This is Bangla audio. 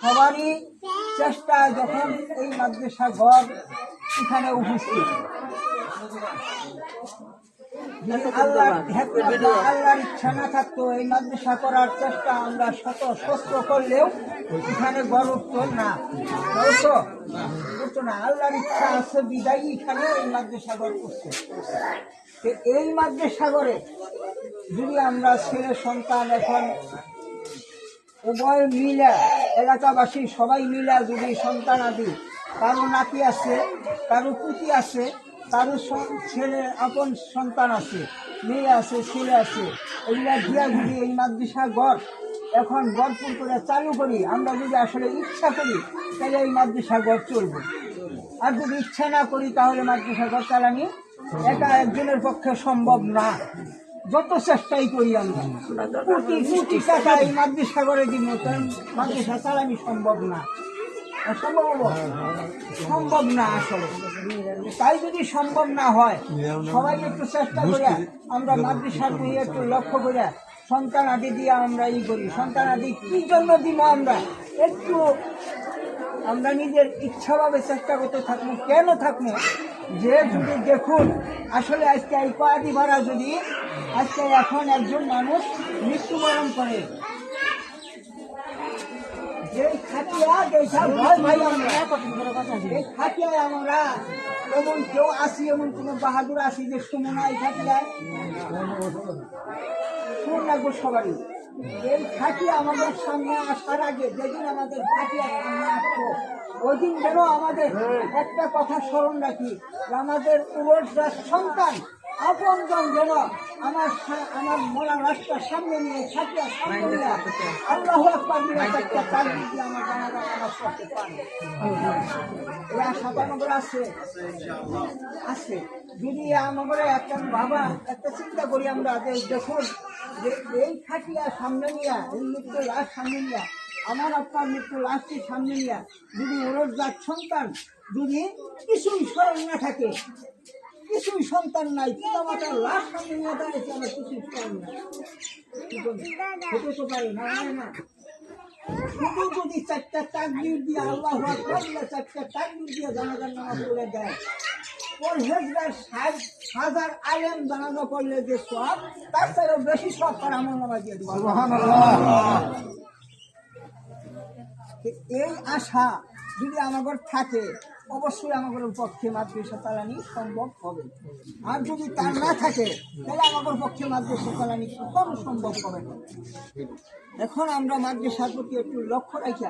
সবারই চেষ্টা যখন এই মাদ্রাসা ঘর এখানে উপস্থিত, আল্লাহর ইচ্ছা না থাকতো এই মাদ্রাসা করার চেষ্টা আমরা শত শস্ত্র করলেও এখানে ঘর উঠতো না, উঠতো না। আল্লাহর ইচ্ছা আছে বিদায়ী এখানে এই মাদ্রাসা ঘর করছে। এই মাদ্রাসা ঘরে যদি আমরা ছেলে সন্তান এখন উভয় মিলে, এলাকাবাসী সবাই মিলে যদি সন্তান আদি, কারো নাতি আছে, কারো পুতি আছে, কারো ছেলে আপন সন্তান আছে, মেয়ে আছে, ছেলে আছে, এগুলা দিয়া যদি এই মাদ্রাসা ঘর এখন ভরপুর করে চালু করি, আমরা যদি আসলে ইচ্ছা করি তাহলে এই মাদ্রাসা ঘর চলবে। আর যদি ইচ্ছা না করি তাহলে মাদ্রাসা ঘর চালানি একা একজনের পক্ষে সম্ভব না। যত চেষ্টাই করি আমরা কোটি কোটি টাকা এই মাদ্রাসা করে দিব, মাদ্রাসা চালানি সম্ভব না, সম্ভব না আসলে। তাই যদি সম্ভব না হয়, সবাই একটু চেষ্টা করে আমরা মাদ্রাসার দিকে একটু লক্ষ্য করে সন্তান আদি দিয়ে আমরা করি। সন্তান আদি কি জন্য দিব? আমরা একটু আমরা নিজের ইচ্ছাভাবে চেষ্টা করতে থাকবো। কেন থাকবো? যে যদি দেখুন আসলে আজকে এই কয়াদি ভাড়া যদি আজকে এখন একজন মানুষ মৃত্যুবরণ করে, যে খাটিয়া দেখা ভয় ভাই আমরা এই খাটিয়ায় আমরা এমন কেউ আসি, এমন কোন বাহাদুর আসি যে সুমনা এই খাটিয়ায় শুন লাগবো সবারই। এই খাটিয়া আমাদের সামনে আসার আগে যেদিন আমাদের খাটিয়া সামনে আসবো ওই দিন যেন আমাদের একটা কথা স্মরণ রাখি, আমাদের উড়োজাত সন্তান আপনজন যেন আমার মরা রাস্তা সামনে নিয়ে খাটিয়া সামনে নিয়ে আল্লাহু আকবার বলে একটা তাকবীর দিয়ে আমার জানাজা নামাজ পড়তে পারে। এই আশা আমাদের আছে, আছে। যদি আমাদের একটা বাবা একটা চিন্তা করি আমরা যে দেখুন যে এই খাটিয়া সামনে নিয়ে, এই মৃত্যু লাশ সামনে নিয়ে, আমার আপনার মৃত্যু লাশটি সামনে নিয়ে যদি উড়োজাত সন্তান যদি কিছুই স্মরণ না থাকে, কিছুই সন্তান নাই, পিতা মাতার লাশ সামনে নিয়ে দাঁড়িয়েছে, আমার কিছুই স্মরণ নাই, হতে তো পারে না, না। শুধু যদি চারটা তাকবীর দিয়ে আল্লাহু আকবার বলে চারটা তাকবীর দিয়ে জানাজার নামাজ পড়ে দেয়, পরহেজগার 60,000 আলেম জানাজা পড়লে যে সওয়াব, তার চেয়েও বেশি সওয়াব তার আমলনামা দিয়ে দিবে। সুবহানাল্লাহ। এই আশা যদি আমাদের থাকে, অবশ্যই আমাদের পক্ষে মাদ্রাসা চালানি সম্ভব হবে। আর যদি তার না থাকে তাহলে আমাদের পক্ষে মাদ্রাসা চালানি কখনো সম্ভব হবে না। এখন আমরা মাদ্রাসার প্রতি একটু লক্ষ্য রাখি,